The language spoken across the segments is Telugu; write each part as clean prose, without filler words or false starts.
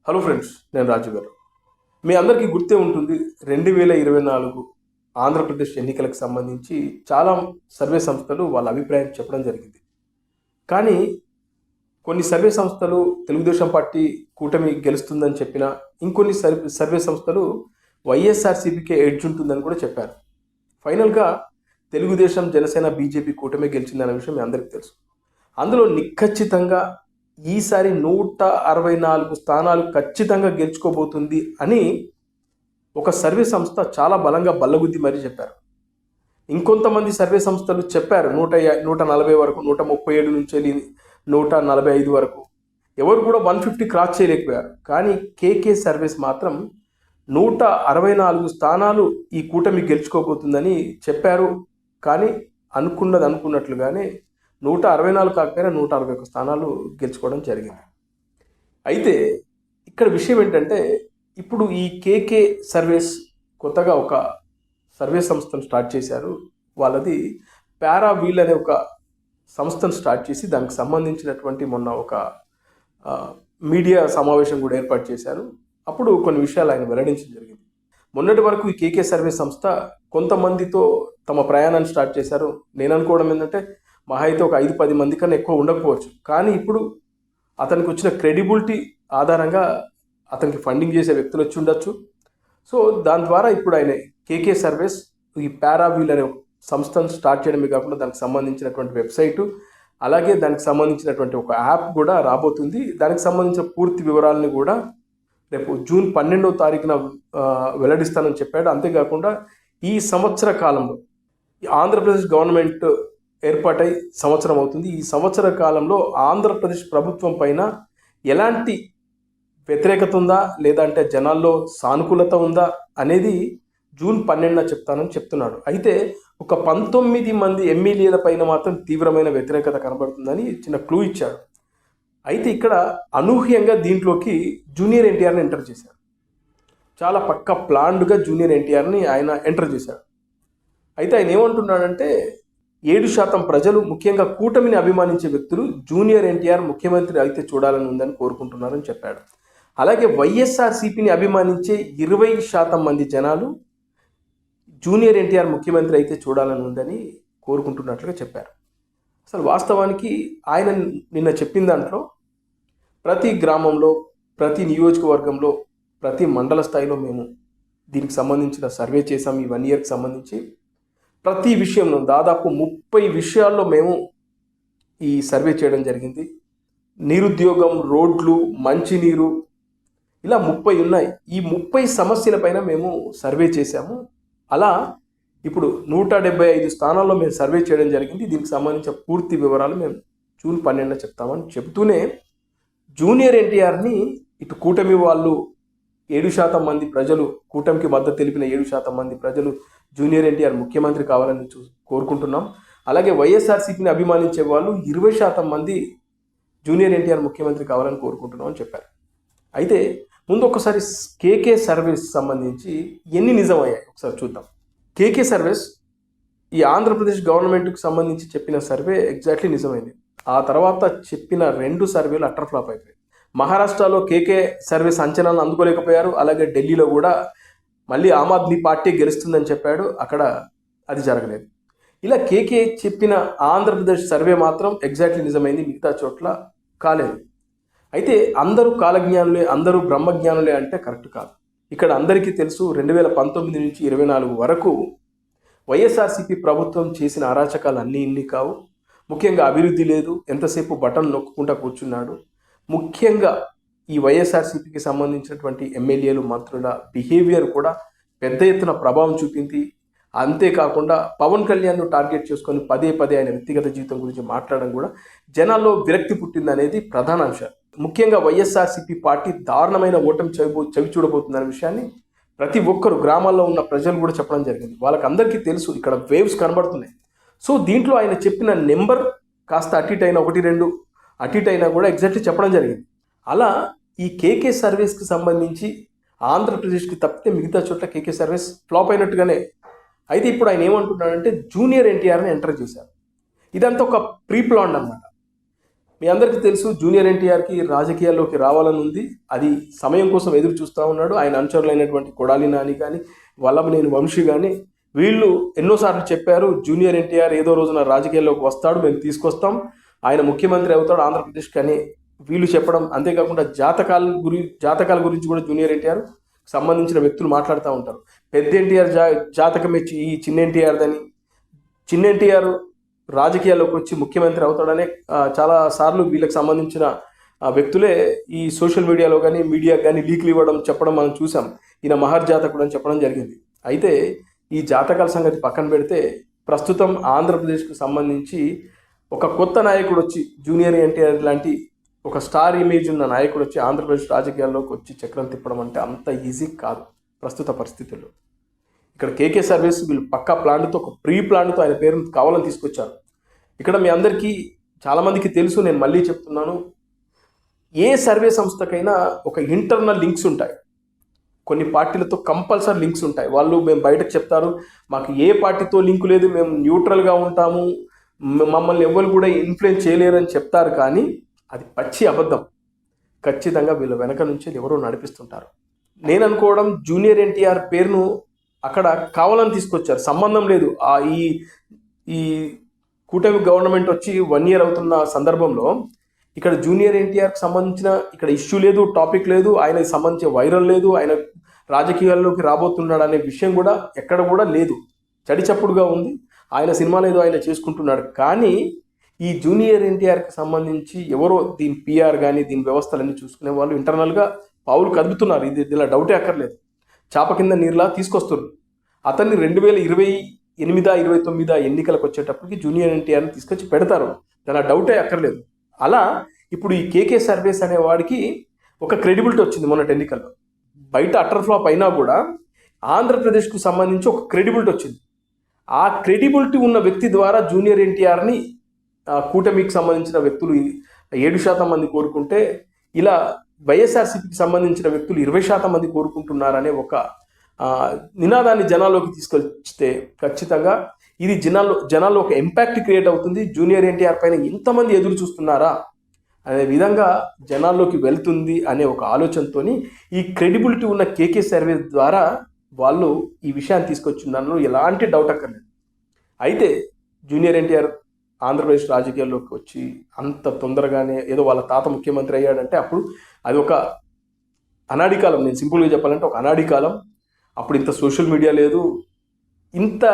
హలో ఫ్రెండ్స్, నేను రాజు గారు. మీ అందరికీ గుర్తే ఉంటుంది, 2024 ఆంధ్రప్రదేశ్ ఎన్నికలకు సంబంధించి చాలా సర్వే సంస్థలు వాళ్ళ అభిప్రాయం చెప్పడం జరిగింది. కానీ కొన్ని సర్వే సంస్థలు తెలుగుదేశం పార్టీ కూటమి గెలుస్తుందని చెప్పినా, ఇంకొన్ని సర్వే సంస్థలు వైఎస్ఆర్సీపీకే ఎడ్జ్ ఉంటుందని కూడా చెప్పారు. ఫైనల్గా తెలుగుదేశం, జనసేన, బీజేపీ కూటమి గెలిచిందనే విషయం మీ అందరికీ తెలుసు. అందులో నిఖచ్చితంగా ఈసారి 164 స్థానాలు ఖచ్చితంగా గెలుచుకోబోతుంది అని ఒక సర్వే సంస్థ చాలా బలంగా బల్లగుద్ది మరీ చెప్పారు. ఇంకొంతమంది సర్వే సంస్థలు చెప్పారు 140 వరకు, 137 నుంచి వెళ్ళి 145 వరకు. ఎవరు కూడా 150 క్రాస్ చేయలేకపోయారు. కానీ కేకే సర్వేస్ మాత్రం 164 స్థానాలు ఈ కూటమి గెలుచుకోబోతుందని చెప్పారు. కానీ అనుకున్నట్లుగానే 164 కాకపోయినా 161 స్థానాలు గెలుచుకోవడం జరిగింది. అయితే ఇక్కడ విషయం ఏంటంటే, ఇప్పుడు ఈ కేకే సర్వేస్ కొత్తగా ఒక సర్వే సంస్థను స్టార్ట్ చేశారు. వాళ్ళది పారావీల్ అనే ఒక సంస్థను స్టార్ట్ చేసి దానికి సంబంధించినటువంటి మొన్న ఒక మీడియా సమావేశం కూడా ఏర్పాటు చేశారు. అప్పుడు కొన్ని విషయాలు ఆయన వెల్లడించడం జరిగింది. మొన్నటి వరకు ఈ కేకే సర్వే సంస్థ కొంతమందితో తమ ప్రయాణాన్ని స్టార్ట్ చేశారు. నేను అనుకోవడం ఏంటంటే, మహా అయితే ఒక 5-10 మంది కన్నా ఎక్కువ ఉండకపోవచ్చు. కానీ ఇప్పుడు అతనికి వచ్చిన క్రెడిబిలిటీ ఆధారంగా అతనికి ఫండింగ్ చేసే వ్యక్తులు వచ్చి ఉండొచ్చు. సో దాని ద్వారా ఇప్పుడు ఆయన కేకే సర్వేస్ ఈ పారావీల్ అనే సంస్థను స్టార్ట్ చేయడమే కాకుండా దానికి సంబంధించినటువంటి వెబ్సైటు, అలాగే దానికి సంబంధించినటువంటి ఒక యాప్ కూడా రాబోతుంది. దానికి సంబంధించిన పూర్తి వివరాలని కూడా రేపు జూన్ 12వ తారీఖున వెల్లడిస్తానని చెప్పాడు. అంతేకాకుండా ఈ సంవత్సర కాలంలో ఆంధ్రప్రదేశ్ గవర్నమెంట్ ఏర్పాటై సంవత్సరం అవుతుంది. ఈ సంవత్సర కాలంలో ఆంధ్రప్రదేశ్ ప్రభుత్వం పైన ఎలాంటి వ్యతిరేకత ఉందా, లేదంటే జనాల్లో సానుకూలత ఉందా అనేది జూన్ 12న చెప్తానని చెప్తున్నాడు. అయితే ఒక 19 మంది ఎమ్మెల్యేల పైన మాత్రం తీవ్రమైన వ్యతిరేకత కనబడుతుందని చిన్న క్లూ ఇచ్చాడు. అయితే ఇక్కడ అనూహ్యంగా దీంట్లోకి జూనియర్ ఎన్టీఆర్ని ఎంటర్ చేశారు. చాలా పక్క ప్లాన్డ్గా జూనియర్ ఎన్టీఆర్ని ఆయన ఎంటర్ చేశాడు. అయితే ఆయన ఏమంటున్నాడంటే, 7% ప్రజలు, ముఖ్యంగా కూటమిని అభిమానించే వ్యక్తులు జూనియర్ ఎన్టీఆర్ ముఖ్యమంత్రి అయితే చూడాలని ఉందని కోరుకుంటున్నారని చెప్పాడు. అలాగే వైఎస్ఆర్సీపీని అభిమానించే 20% మంది జనాలు జూనియర్ ఎన్టీఆర్ ముఖ్యమంత్రి అయితే చూడాలని ఉందని కోరుకుంటున్నట్లుగా చెప్పారు. అసలు వాస్తవానికి ఆయన నిన్న చెప్పిన దాంట్లో ప్రతి గ్రామంలో, ప్రతి నియోజకవర్గంలో, ప్రతి మండల స్థాయిలో మేము దీనికి సంబంధించిన సర్వే చేసాం. ఈ 1 ఇయర్కి సంబంధించి ప్రతి విషయంలో దాదాపు 30 విషయాల్లో మేము ఈ సర్వే చేయడం జరిగింది. నిరుద్యోగం, రోడ్లు, మంచినీరు, ఇలా 30 ఉన్నాయి. ఈ 30 సమస్యలపైన మేము సర్వే చేశాము. అలా ఇప్పుడు 175 స్థానాల్లో మేము సర్వే చేయడం జరిగింది. దీనికి సంబంధించిన పూర్తి వివరాలు మేము జూన్ 12న చెప్తామని చెబుతూనే, జూనియర్ ఎన్టీఆర్ని ఇటు కూటమి వాళ్ళు 7% మంది ప్రజలు, కూటమికి మద్దతు తెలిపిన 7% మంది ప్రజలు జూనియర్ ఎన్టీఆర్ ముఖ్యమంత్రి కావాలని కోరుకుంటున్నాం. అలాగే వైఎస్ఆర్సీపీని అభిమానించే వాళ్ళు 20% మంది జూనియర్ ఎన్టీఆర్ ముఖ్యమంత్రి కావాలని కోరుకుంటున్నాం అని చెప్పారు. అయితే ముందు ఒకసారి కేకే సర్వేస్ సంబంధించి ఎన్ని నిజమయ్యాయి ఒకసారి చూద్దాం. కేకే సర్వేస్ ఈ ఆంధ్రప్రదేశ్ గవర్నమెంట్కి సంబంధించి చెప్పిన సర్వే ఎగ్జాక్ట్లీ నిజమైంది. ఆ తర్వాత చెప్పిన 2 సర్వేలు అటర్ ఫ్లాప్ అయిపోయాయి. మహారాష్ట్రలో కేకే సర్వీస్ అంచనాలను అందుకోలేకపోయారు. అలాగే ఢిల్లీలో కూడా మళ్ళీ ఆమ్ ఆద్మీ పార్టీ గెలుస్తుందని చెప్పాడు, అక్కడ అది జరగలేదు. ఇలా కేకే చెప్పిన ఆంధ్రప్రదేశ్ సర్వే మాత్రం ఎగ్జాక్ట్లీ నిజమైంది, మిగతా చోట్ల కాలేదు. అయితే అందరూ కాలజ్ఞానులే, అందరూ బ్రహ్మజ్ఞానులే అంటే కరెక్ట్ కాదు. ఇక్కడ అందరికీ తెలుసు, 2019 నుంచి 24 వరకు వైఎస్ఆర్సీపీ ప్రభుత్వం చేసిన అరాచకాలు ఇన్ని కావు. ముఖ్యంగా అభివృద్ధి లేదు, ఎంతసేపు బటన్ నొక్కుంటా కూర్చున్నాడు. ముఖ్యంగా ఈ వైఎస్ఆర్సీపీకి సంబంధించినటువంటి ఎమ్మెల్యేలు, మంత్రుల బిహేవియర్ కూడా పెద్ద ఎత్తున ప్రభావం చూపింది. అంతేకాకుండా పవన్ కళ్యాణ్ను టార్గెట్ చేసుకొని పదే ఆయన వ్యక్తిగత జీవితం గురించి మాట్లాడడం కూడా జనాల్లో విరక్తి పుట్టింది అనేది ప్రధాన అంశం. ముఖ్యంగా వైఎస్ఆర్సీపీ పార్టీ దారుణమైన ఓటమి చవి చూడబోతుందనే విషయాన్ని ప్రతి ఒక్కరు, గ్రామాల్లో ఉన్న ప్రజలు కూడా చెప్పడం జరిగింది. వాళ్ళకందరికీ తెలుసు, ఇక్కడ వేవ్స్ కనబడుతున్నాయి. సో దీంట్లో ఆయన చెప్పిన నెంబర్ కాస్త అటు ఇటు అయినా, 1-2 అటు ఇటు అయినా కూడా ఎగ్జాక్ట్లీ చెప్పడం జరిగింది. అలా ఈ కేకే సర్వీస్కి సంబంధించి ఆంధ్రప్రదేశ్కి తప్పితే మిగతా చోట్ల కేకే సర్వీస్ ఫ్లాప్ అయినట్టుగానే. అయితే ఇప్పుడు ఆయన ఏమంటున్నాడంటే, జూనియర్ ఎన్టీఆర్ని ఎంటర్ చేశారు. ఇదంతా ఒక ప్రీ ప్లాన్ అన్నమాట. మీ అందరికీ తెలుసు జూనియర్ ఎన్టీఆర్కి రాజకీయాల్లోకి రావాలని ఉంది. అది సమయం కోసం ఎదురు చూస్తూ ఉన్నాడు. ఆయన అనుచరులైనటువంటి కొడాలి నాని కానీ వల్లభనేని వంశీ కానీ వీళ్ళు ఎన్నోసార్లు చెప్పారు, జూనియర్ ఎన్టీఆర్ ఏదో రోజున రాజకీయాల్లోకి వస్తాడు, మేము తీసుకొస్తాం, ఆయన ముఖ్యమంత్రి అవుతాడు ఆంధ్రప్రదేశ్కి అని వీళ్ళు చెప్పడం. అంతేకాకుండా జాతకాల గురించి కూడా జూనియర్ ఎన్టీఆర్ సంబంధించిన వ్యక్తులు మాట్లాడుతూ ఉంటారు. పెద్ద ఎన్టీఆర్ జాతకమే ఈ చిన్న ఎన్టీఆర్దని, చిన్న ఎన్టీఆర్ రాజకీయాల్లోకి వచ్చి ముఖ్యమంత్రి అవుతాడనే చాలా సార్లు వీళ్ళకి సంబంధించిన వ్యక్తులే ఈ సోషల్ మీడియాలో కానీ మీడియాకి కానీ లీక్లు ఇవ్వడం చెప్పడం మనం చూసాం. ఈయన మహర్ జాతకుడు అని చెప్పడం జరిగింది. అయితే ఈ జాతకాల సంగతి పక్కన పెడితే ప్రస్తుతం ఆంధ్రప్రదేశ్కు సంబంధించి ఒక కొత్త నాయకుడు వచ్చి జూనియర్ ఎన్టీఆర్ లాంటి ఒక స్టార్ ఇమేజ్ ఉన్న నాయకుడు వచ్చి ఆంధ్రప్రదేశ్ రాజకీయాల్లోకి వచ్చి చక్రం తిప్పడం అంటే అంత ఈజీ కాదు ప్రస్తుత పరిస్థితుల్లో. ఇక్కడ కేకే సర్వీస్ వీళ్ళు పక్కా ప్లాన్తో, ఒక ప్రీ ప్లాన్తో ఆయన పేరును కావాలని తీసుకొచ్చారు. ఇక్కడ మీ అందరికీ చాలామందికి తెలుసు, నేను మళ్ళీ చెప్తున్నాను, ఏ సర్వే సంస్థకైనా ఒక ఇంటర్నల్ లింక్స్ ఉంటాయి. కొన్ని పార్టీలతో కంపల్సరీ లింక్స్ ఉంటాయి. వాళ్ళు మేము బయటకు చెప్తారు, మాకు ఏ పార్టీతో లింకు లేదు, మేము న్యూట్రల్గా ఉంటాము, మమ్మల్ని ఎవరు కూడా ఇన్ఫ్లుయెన్స్ చేయలేరని చెప్తారు. కానీ అది పచ్చి అబద్ధం. ఖచ్చితంగా వీళ్ళ వెనక నుంచి ఎవరో నడిపిస్తుంటారు. నేను అనుకోవడం జూనియర్ ఎన్టీఆర్ పేరును అక్కడ కావాలని తీసుకొచ్చారు, సంబంధం లేదు. ఈ కూటమి గవర్నమెంట్ వచ్చి 1 year అవుతున్న సందర్భంలో ఇక్కడ జూనియర్ ఎన్టీఆర్కి సంబంధించిన ఇక్కడ ఇష్యూ లేదు, టాపిక్ లేదు, ఆయనకి సంబంధించిన వైరల్ లేదు, ఆయన రాజకీయాల్లోకి రాబోతున్నాడు అనే విషయం కూడా ఎక్కడ కూడా లేదు. చడిచప్పుడుగా ఉంది. ఆయన సినిమాలు ఏదో ఆయన చేసుకుంటున్నాడు. కానీ ఈ జూనియర్ ఎన్టీఆర్కి సంబంధించి ఎవరో దీని పిఆర్ కానీ దీని వ్యవస్థలన్నీ చూసుకునే వాళ్ళు ఇంటర్నల్గా పావులు కదుపుతున్నారు. ఇలా డౌటే అక్కర్లేదు. చాప కింద నీరులా తీసుకొస్తున్నారు. అతన్ని 2028-29 ఎన్నికలకు వచ్చేటప్పటికి జూనియర్ ఎన్టీఆర్ని తీసుకొచ్చి పెడతారు. దాని డౌటే అక్కర్లేదు. అలా ఇప్పుడు ఈ కేకే సర్వీస్ అనే వాడికి ఒక క్రెడిబిలిటీ వచ్చింది మొన్నటి ఎన్నికల్లో. బయట అటర్ ఫ్లాప్ అయినా కూడా ఆంధ్రప్రదేశ్కు సంబంధించి ఒక క్రెడిబిలిటీ వచ్చింది. ఆ క్రెడిబిలిటీ ఉన్న వ్యక్తి ద్వారా జూనియర్ ఎన్టీఆర్ని కూటమికి సంబంధించిన వ్యక్తులు 7% మంది కోరుకుంటే, ఇలా వైఎస్ఆర్సీపీకి సంబంధించిన వ్యక్తులు 20% మంది కోరుకుంటున్నారనే ఒక నినాదాన్ని జనాల్లోకి తీసుకొస్తే ఖచ్చితంగా ఇది జనాల్లో ఒక ఇంపాక్ట్ క్రియేట్ అవుతుంది. జూనియర్ ఎన్టీఆర్ పైన ఇంతమంది ఎదురు చూస్తున్నారా అనే విధంగా జనాల్లోకి వెళ్తుంది అనే ఒక ఆలోచనతో ఈ క్రెడిబిలిటీ ఉన్న కేకే సర్వే ద్వారా వాళ్ళు ఈ విషయాన్ని తీసుకొచ్చిందన్న ఎలాంటి డౌట్ అక్కర్లేదు. అయితే జూనియర్ ఎన్టీఆర్ ఆంధ్రప్రదేశ్ రాజకీయాల్లోకి వచ్చి అంత తొందరగానే ఏదో వాళ్ళ తాత ముఖ్యమంత్రి అయ్యాడంటే అప్పుడు అది ఒక అనాడి కాలం. నేను సింపుల్గా చెప్పాలంటే ఒక అనాడి కాలం. అప్పుడు ఇంత సోషల్ మీడియా లేదు, ఇంత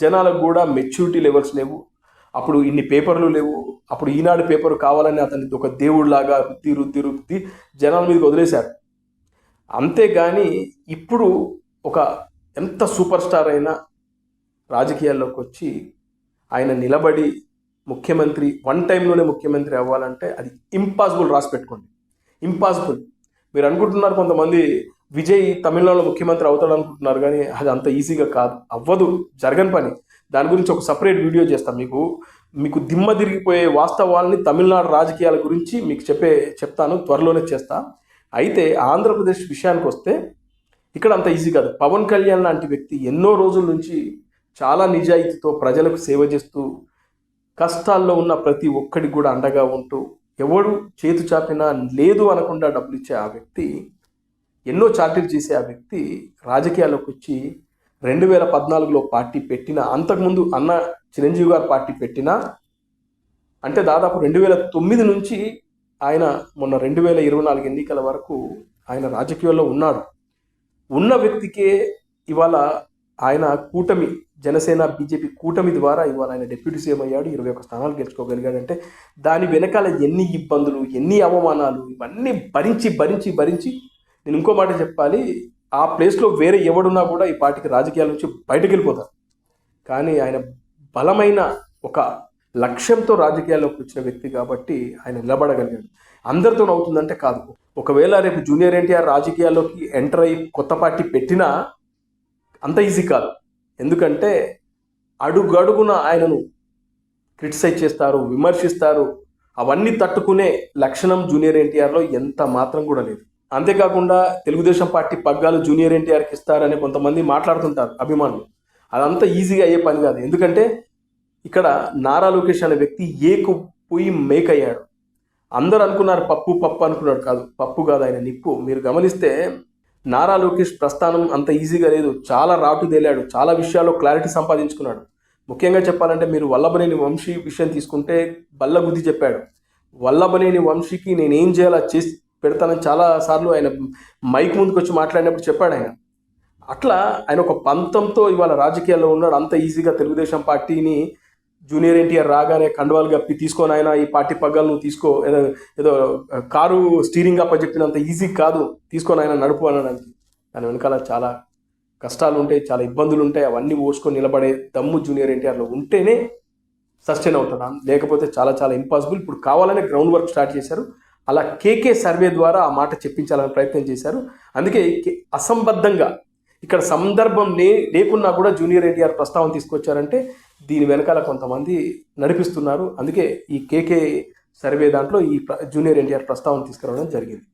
జనాలకు కూడా మెచ్యూరిటీ లెవెల్స్ లేవు, అప్పుడు ఇన్ని పేపర్లు లేవు. అప్పుడు ఈనాడు పేపర్ కావాలని అతన్ని ఒక దేవుడిలాగా రుద్ది జనాల మీదకి వదిలేశారు. అంతేగాని ఇప్పుడు ఒక ఎంత సూపర్ స్టార్ అయినా రాజకీయాల్లోకి వచ్చి ఆయన నిలబడి ముఖ్యమంత్రి 1 టైంలోనే ముఖ్యమంత్రి అవ్వాలంటే అది ఇంపాసిబుల్. రాసి పెట్టుకోండి, ఇంపాసిబుల్. మీరు అనుకుంటున్నారు కొంతమంది విజయ్ తమిళనాడులో ముఖ్యమంత్రి అవుతాడు అనుకుంటున్నారు, కానీ అది అంత ఈజీగా కాదు, అవ్వదు, జరగని పని. దాని గురించి ఒక సపరేట్ వీడియో చేస్తాం. మీకు దిమ్మ తిరిగిపోయే వాస్తవాలని తమిళనాడు రాజకీయాల గురించి మీకు చెప్తాను, త్వరలోనే చేస్తా. అయితే ఆంధ్రప్రదేశ్ విషయానికి వస్తే ఇక్కడ అంత ఈజీ కాదు. పవన్ కళ్యాణ్ లాంటి వ్యక్తి ఎన్నో రోజుల నుంచి చాలా నిజాయితీతో ప్రజలకు సేవ చేస్తూ కష్టాల్లో ఉన్న ప్రతి ఒక్కడికి కూడా అండగా ఉంటూ ఎవడు చేతు చాపినా లేదు అనకుండా డబ్బులు ఇచ్చే ఆ వ్యక్తి, ఎన్నో చార్టీలు చేసే ఆ వ్యక్తి రాజకీయాల్లోకి వచ్చి 2014లో పార్టీ పెట్టిన, అంతకుముందు అన్న చిరంజీవి గారు పార్టీ పెట్టిన, అంటే దాదాపు 2009 నుంచి ఆయన మొన్న 2024 ఎన్నికల వరకు ఆయన రాజకీయాల్లో ఉన్నాడు. ఉన్న వ్యక్తికే ఇవాళ ఆయన కూటమి జనసేన బీజేపీ కూటమి ద్వారా ఇవాళ ఆయన డిప్యూటీ సీఎం అయ్యాడు, 21 స్థానాలు గెలుచుకోగలిగాడంటే దాని వెనకాల ఎన్ని ఇబ్బందులు, ఎన్ని అవమానాలు, ఇవన్నీ భరించి నేను ఇంకో మాట చెప్పాలి, ఆ ప్లేస్లో వేరే ఎవడున్నా కూడా ఈ పార్టీకి రాజకీయాల నుంచి బయటకు వెళ్ళిపోతారు. కానీ ఆయన బలమైన ఒక లక్ష్యంతో రాజకీయాల్లోకి వచ్చిన వ్యక్తి కాబట్టి ఆయన నిలబడగలిగాడు. అందరితో అవుతుందంటే కాదు. ఒకవేళ రేపు జూనియర్ ఎన్టీఆర్ రాజకీయాల్లోకి ఎంటర్ అయ్యి కొత్త పార్టీ పెట్టినా అంత ఈజీ కాదు. ఎందుకంటే అడుగడుగున ఆయనను క్రిటిసైజ్ చేస్తారు, విమర్శిస్తారు. అవన్నీ తట్టుకునే లక్షణం జూనియర్ ఎన్టీఆర్లో ఎంత మాత్రం కూడా లేదు. అంతేకాకుండా తెలుగుదేశం పార్టీ పగ్గాలు జూనియర్ ఎన్టీఆర్కి ఇస్తారని కొంతమంది మాట్లాడుతుంటారు అభిమానులు. అదంతా ఈజీగా అయ్యే పని కాదు. ఎందుకంటే ఇక్కడ నారా లోకేష్ అనే వ్యక్తి ఏకు పోయి మేక్ అయ్యాడు. అందరూ అనుకున్నారు పప్పు పప్పు అనుకున్నాడు, కాదు పప్పు కాదు ఆయన నిప్పు. మీరు గమనిస్తే నారా లోకేష్ ప్రస్థానం అంత ఈజీగా లేదు, చాలా రాటు తేలాడు, చాలా విషయాల్లో క్లారిటీ సంపాదించుకున్నాడు. ముఖ్యంగా చెప్పాలంటే మీరు వల్లభనేని వంశీ విషయం తీసుకుంటే బల్లగుద్ది చెప్పాడు. వల్లభనేని వంశీకి నేనేం చేయాలో చేసి పెడతానని చాలాసార్లు ఆయన మైక్ ముందుకు వచ్చి మాట్లాడినప్పుడు చెప్పాడు ఆయన. అట్లా ఆయన ఒక పంతంతో ఇవాళ రాజకీయాల్లో ఉన్నాడు. అంత ఈజీగా తెలుగుదేశం పార్టీని జూనియర్ ఎన్టీఆర్ రాగానే కండువాలు కప్పి తీసుకొని ఆయన ఈ పార్టీ పగ్గాలు నువ్వు తీసుకో, ఏదో ఏదో కారు స్టీరింగ్ అప్ప చెప్పినంత ఈజీ కాదు తీసుకొని ఆయన నడుపు అనడానికి. దాని వెనకాల చాలా కష్టాలు ఉంటాయి, చాలా ఇబ్బందులు ఉంటాయి. అవన్నీ ఓసుకొని నిలబడే దమ్ము జూనియర్ ఎన్టీఆర్లో ఉంటేనే సస్టైన్ అవుతాడు, లేకపోతే చాలా చాలా ఇంపాసిబుల్. ఇప్పుడు కావాలనే గ్రౌండ్ వర్క్ స్టార్ట్ చేశారు. అలా కేకే సర్వే ద్వారా ఆ మాట చెప్పించాలని ప్రయత్నం చేశారు. అందుకే అసంబద్ధంగా ఇక్కడ సందర్భం లేకున్నా కూడా జూనియర్ ఎన్టీఆర్ ప్రస్తావన తీసుకొచ్చారంటే దీని వెనకాల కొంతమంది నడిపిస్తున్నారు. అందుకే ఈ కేకే సర్వే దాంట్లో ఈ జూనియర్ ఎన్టీఆర్ ప్రస్తావన తీసుకురావడం జరిగింది.